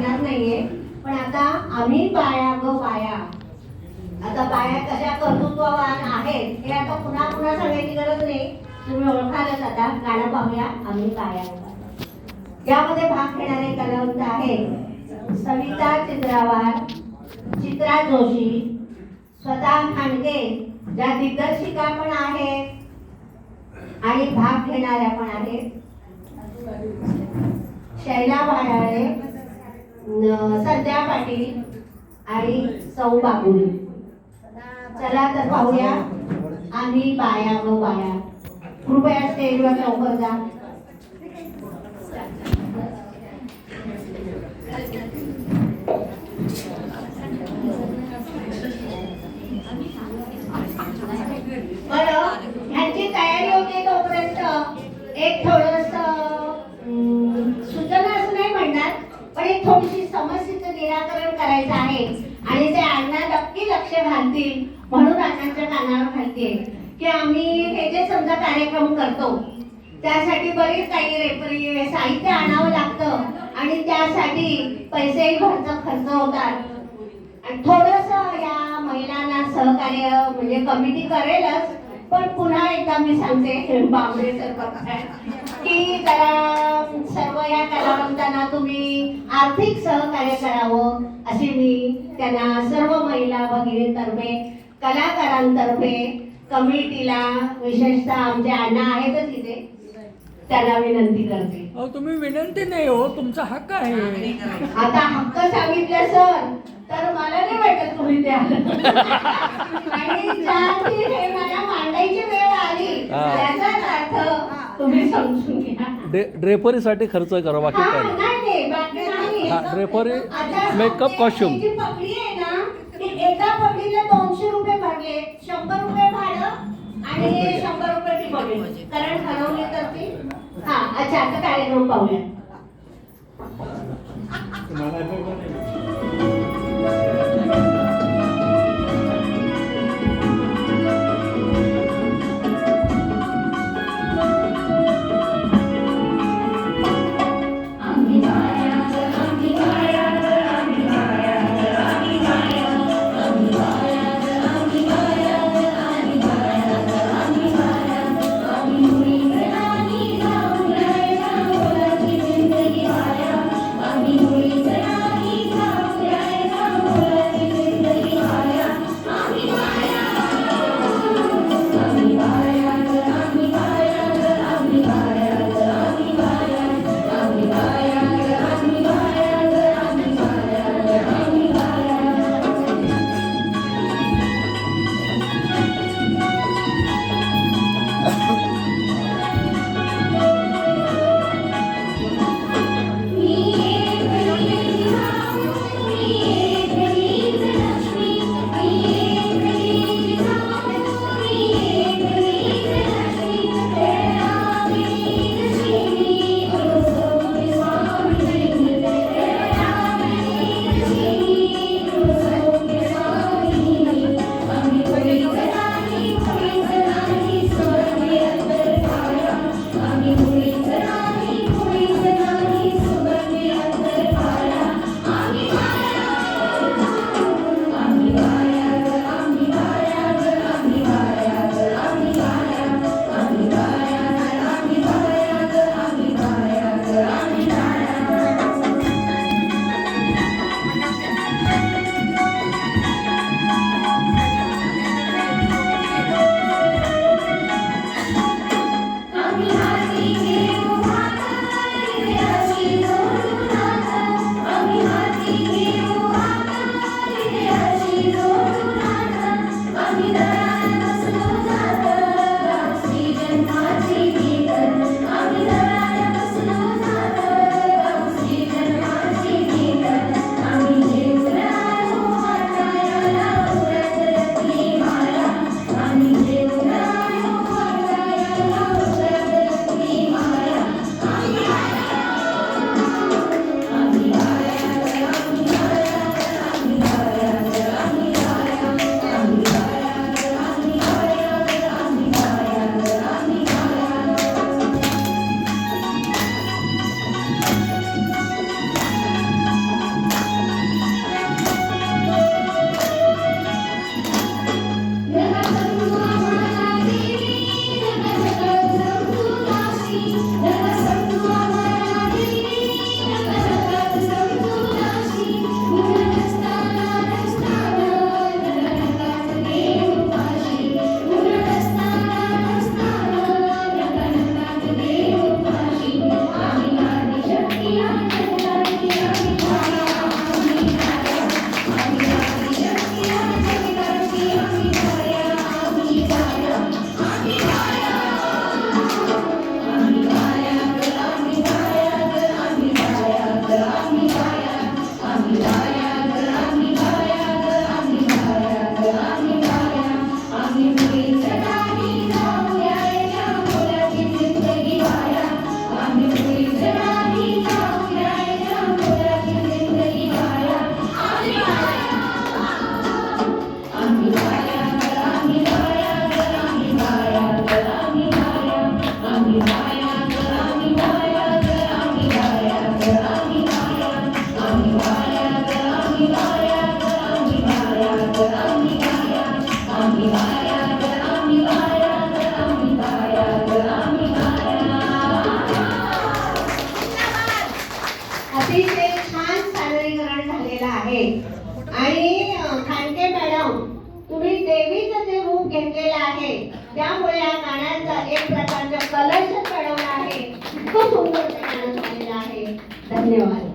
सांगणार नाहीये, पण आता आम्ही बाया ग बाया, आता बाया कशा कर्तृत्ववान आहेत हे आता पुन्हा पुन्हा सांगायची गरज नाही, तुम्ही ओळखालच. आता गाणं पाहूया, आम्ही बाया ग बाया. यामध्ये भाग घेणारे कलावंत आहेत सविता चित्रावार, चित्रा जोशी, स्वतः खांडके, ज्या दिग्दर्शिका पण आहेत आणि भाग घेणाऱ्या पण आहेत, शैला भाडाळे, संध्या पाटील आणि सौ बाबुली. चला तर पाहूया, आम्ही बाया व बाया. कृपया स्टेजवर लवकर जा. बरं, ह्यांची तयारी होते तोपर्यंत एक थोडस सूचना असं नाही म्हणणार, पण एक थोडीशी समस्येचं निराकरण करायचं आहे आणि ते अण्णा नक्की लक्ष घालतील म्हणून अण्णांच्या कानावर घालते की आम्ही हे जे समजा कार्यक्रम करतो त्यासाठी बरीच काही रेपरी साहित्य आणावं लागतं आणि त्यासाठी पैसेही खर्च होतात आणि थोडस या महिलांना सहकार्य म्हणजे कमिटी करेलच, पण पुन्हा एकदा मी सांगते बांबळे सर की जरा सर्व या कलावंतांना तुम्ही आर्थिक सहकार्य करावं अशी मी त्यांना सर्व महिला भगिनींतर्फे, कलाकारांतर्फे, कमिटीला, विशेषतः आमचे अण्णा आहेतच इथे, त्याला विनंती करते. तुम्ही विनंती नाही हो, तुमचा हक्क आहे. आता हक्क सांगितलं सर तर मला नाही वाटत तुम्ही द्या. आणि ज्याची हे मला मांडायची वेळ आली त्याचाच अर्थ तुम्ही समजून घ्या. ड्रेपरीसाठी खर्च करा, बाकी काय नाही, बाकी नाही. Drapery, makeup, costume. पगडी आहे ना, एका पगडीला 200 रुपये भरले, 100 रुपये भाडं आणि 100 रुपये ती पगडी, कारण ठरवली तर ती. हा, अच्छा, आता कार्यक्रम पाहूया. त्यामुळे या गाण्यांचा एक प्रकारचा कलश चढवला आहे. इतकं सुंदर ते गाणं झालेलं आहे. धन्यवाद.